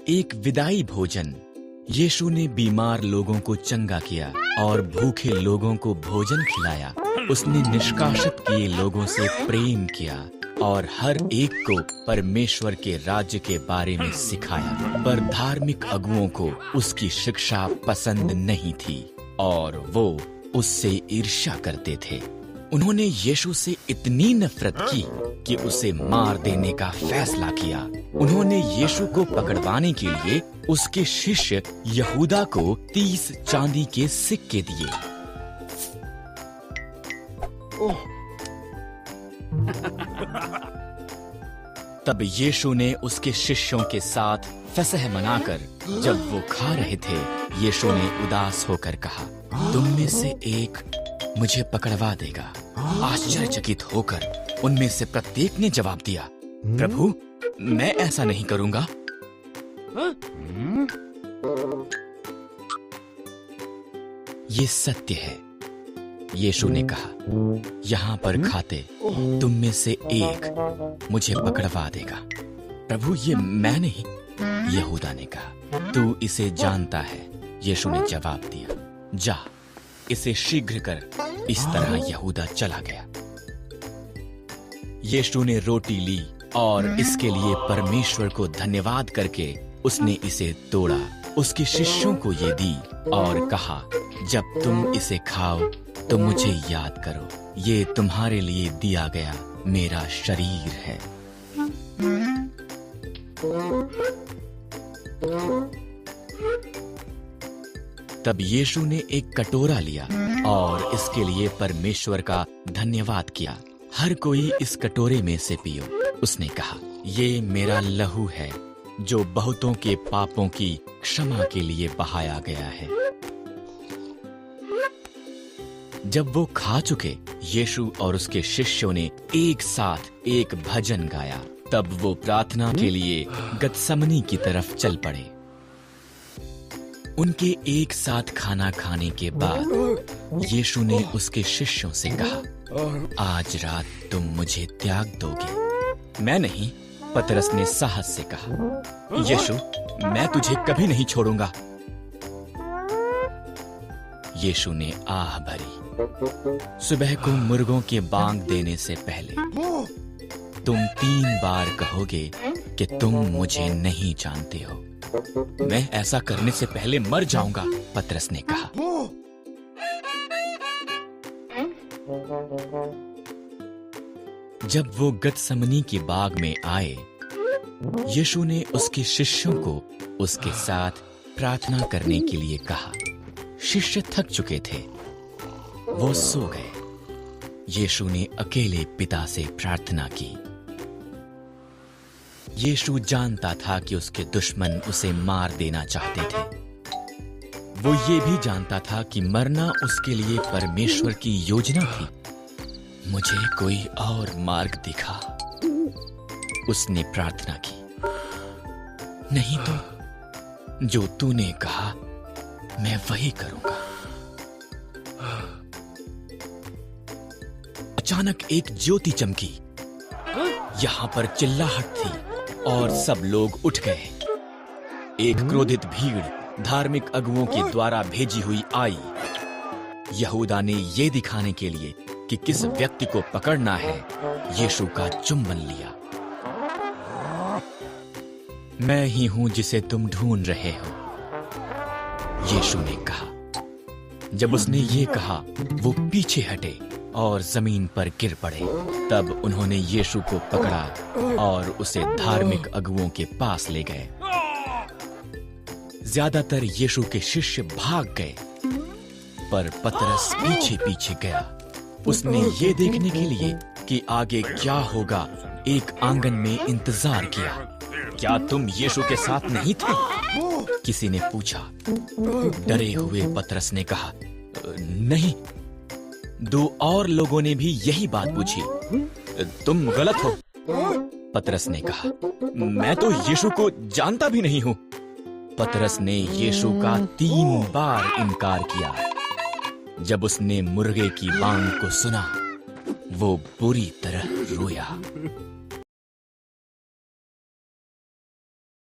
एक विदाई भोजन। यीशु ने बीमार लोगों को चंगा किया और भूखे लोगों को भोजन खिलाया। उसने निष्कासित किए लोगों से प्रेम किया और हर एक को परमेश्वर के राज्य के बारे में सिखाया। पर धार्मिक अगुओं को उसकी शिक्षा पसंद नहीं थी और वो उससे ईर्ष्या करते थे। उन्होंने यीशु से इतनी नफरत की कि उसे मार देने का फैसला किया। उन्होंने यीशु को पकड़वाने के लिए उसके शिष्य यहूदा को 30 चांदी के सिक्के दिए। तब यीशु ने उसके शिष्यों के साथ फसह मनाकर जब वो खा रहे थे, यीशु ने उदास होकर कहा, तुम में से एक मुझे पकड़वा देगा। आश्चर्यचकित होकर उनमें से प्रत्येक ने जवाब दिया, प्रभु, मैं ऐसा नहीं करूंगा। ये सत्य है, यीशु ने कहा, यहाँ पर खाते तुम में से एक मुझे पकड़वा देगा। प्रभु, ये मैं नहीं, यहूदा ने कहा। तू इसे जानता है, यीशु ने जवाब दिया। जा, इसे शीघ्र कर। इस तरह यहूदा चला गया। यीशु ने रोटी ली और इसके लिए परमेश्वर को धन्यवाद करके उसने इसे तोड़ा, उसके शिष्यों को ये दी और कहा, जब तुम इसे खाओ तो मुझे याद करो, ये तुम्हारे लिए दिया गया मेरा शरीर है। तब यीशु ने एक कटोरा लिया और इसके लिए परमेश्वर का धन्यवाद किया। हर कोई इस कटोरे में से पियो, उसने कहा, ये मेरा लहू है जो बहुतों के पापों की क्षमा के लिए बहाया गया है। जब वो खा चुके, यीशु और उसके शिष्यों ने एक साथ एक भजन गाया। तब वो प्रार्थना के लिए गतसमनी की तरफ चल पड़े। उनके एक साथ खाना खाने के बाद यीशु ने उसके शिष्यों से कहा, आज रात तुम मुझे त्याग दोगे। मैं नहीं, पतरस ने साहस से कहा। यीशु, मैं तुझे कभी नहीं छोड़ूंगा। यीशु ने आह भरी। सुबह को मुर्गों के बांग देने से पहले तुम 3 बार कहोगे कि तुम मुझे नहीं जानते हो। मैं ऐसा करने से पहले मर जाऊंगा, पतरस ने कहा। जब वो गतसमनी के बाग में आए, यीशु ने उसके शिष्यों को उसके साथ प्रार्थना करने के लिए कहा। शिष्य थक चुके थे, वो सो गए। यीशु ने अकेले पिता से प्रार्थना की। यीशु जानता था कि उसके दुश्मन उसे मार देना चाहते थे। वो ये भी जानता था कि मरना उसके लिए परमेश्वर की योजना थी। मुझे कोई और मार्ग दिखा, उसने प्रार्थना की। नहीं तो जो तूने कहा मैं वही करूंगा। अचानक एक ज्योति चमकी। यहां पर चिल्लाहट थी और सब लोग उठ गए। एक क्रोधित भीड़ धार्मिक अगुओं के द्वारा भेजी हुई आई। यहूदा ने ये दिखाने के लिए कि किस व्यक्ति को पकड़ना है, यीशु का चुंबन लिया। मैं ही हूं जिसे तुम ढूंढ रहे हो, यीशु ने कहा। जब उसने ये कहा, वो पीछे हटे और जमीन पर गिर पड़े। तब उन्होंने यीशु को पकड़ा और उसे धार्मिक अगुओं के पास ले गए। ज्यादातर यीशु के शिष्य भाग गए, पर पतरस पीछे पीछे गया। उसने ये देखने के लिए कि आगे क्या होगा, एक आंगन में इंतजार किया। क्या तुम यीशु के साथ नहीं थे? किसी ने पूछा। डरे हुए पतरस ने कहा, नहीं। 2 और लोगों ने भी यही बात पूछी। तुम गलत हो, पतरस ने कहा। मैं तो यीशु को जानता भी नहीं हूं। पतरस ने यीशु का 3 बार इनकार किया। जब उसने मुर्गे की बांग को सुना, वो बुरी तरह रोया।